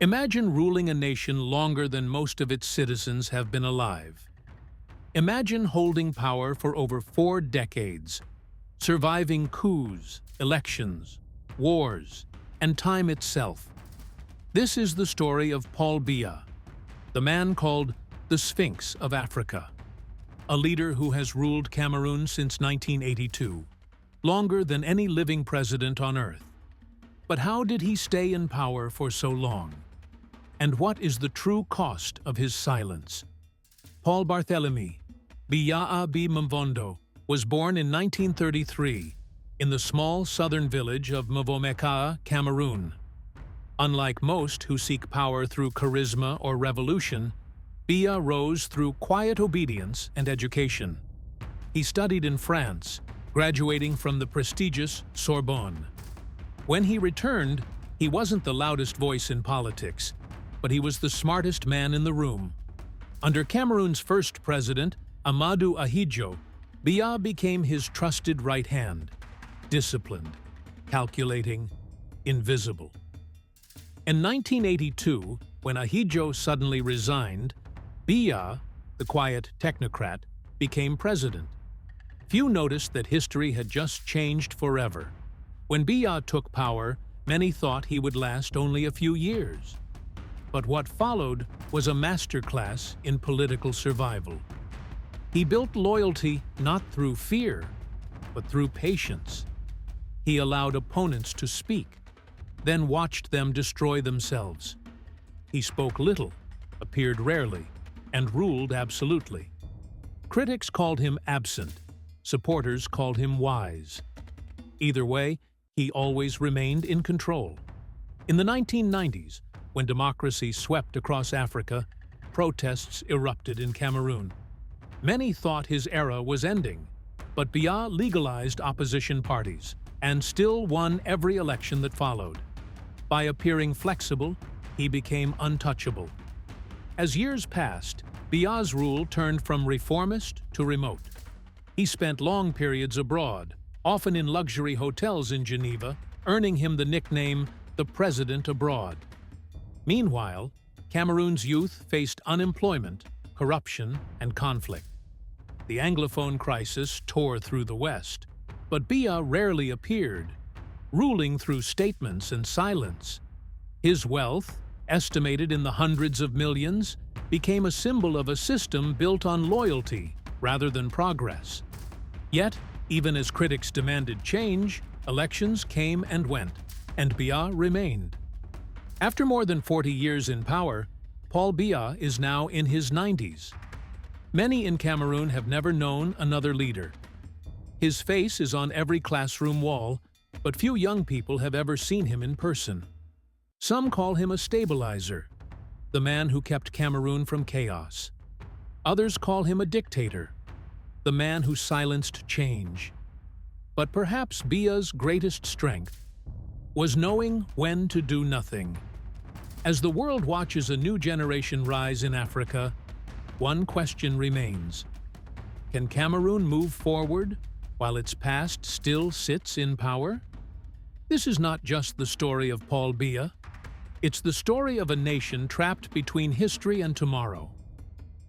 Imagine ruling a nation longer than most of its citizens have been alive. Imagine holding power for over 4 decades, surviving coups, elections, wars, and time itself. This is the story of Paul Biya, the man called the Sphinx of Africa, a leader who has ruled Cameroon since 1982, longer than any living president on earth. But how did he stay in power for so long? And what is the true cost of his silence? Paul Barthélemy Biya Mvondo was born in 1933 in the small southern village of Mvomeka, Cameroon. Unlike most who seek power through charisma or revolution, Biya rose through quiet obedience and education. He studied in France, graduating from the prestigious Sorbonne. When he returned, he wasn't the loudest voice in politics, but he was the smartest man in the room. Under Cameroon's first president, Amadou Ahidjo, Biya became his trusted right hand, disciplined, calculating, invisible. In 1982, when Ahidjo suddenly resigned, Biya, the quiet technocrat, became president. Few noticed that history had just changed forever. When Biya took power, many thought he would last only a few years. But what followed was a masterclass in political survival. He built loyalty not through fear, but through patience. He allowed opponents to speak, then watched them destroy themselves. He spoke little, appeared rarely, and ruled absolutely. Critics called him absent, supporters called him wise. Either way, he always remained in control. In the 1990s, when democracy swept across Africa, protests erupted in Cameroon. Many thought his era was ending, but Biya legalized opposition parties and still won every election that followed. By appearing flexible, he became untouchable. As years passed, Biya's rule turned from reformist to remote. He spent long periods abroad, often in luxury hotels in Geneva, earning him the nickname the President Abroad. Meanwhile, Cameroon's youth faced unemployment, corruption, and conflict. The Anglophone crisis tore through the West, but Biya rarely appeared, ruling through statements and silence. His wealth, estimated in the hundreds of millions, became a symbol of a system built on loyalty rather than progress. Yet, even as critics demanded change, elections came and went, and Biya remained. After more than 40 years in power, Paul Biya is now in his 90s. Many in Cameroon have never known another leader. His face is on every classroom wall, but few young people have ever seen him in person. Some call him a stabilizer, the man who kept Cameroon from chaos. Others call him a dictator, the man who silenced change. But perhaps Biya's greatest strength was knowing when to do nothing. As the world watches a new generation rise in Africa, one question remains. Can Cameroon move forward while its past still sits in power? This is not just the story of Paul Biya. It's the story of a nation trapped between history and tomorrow.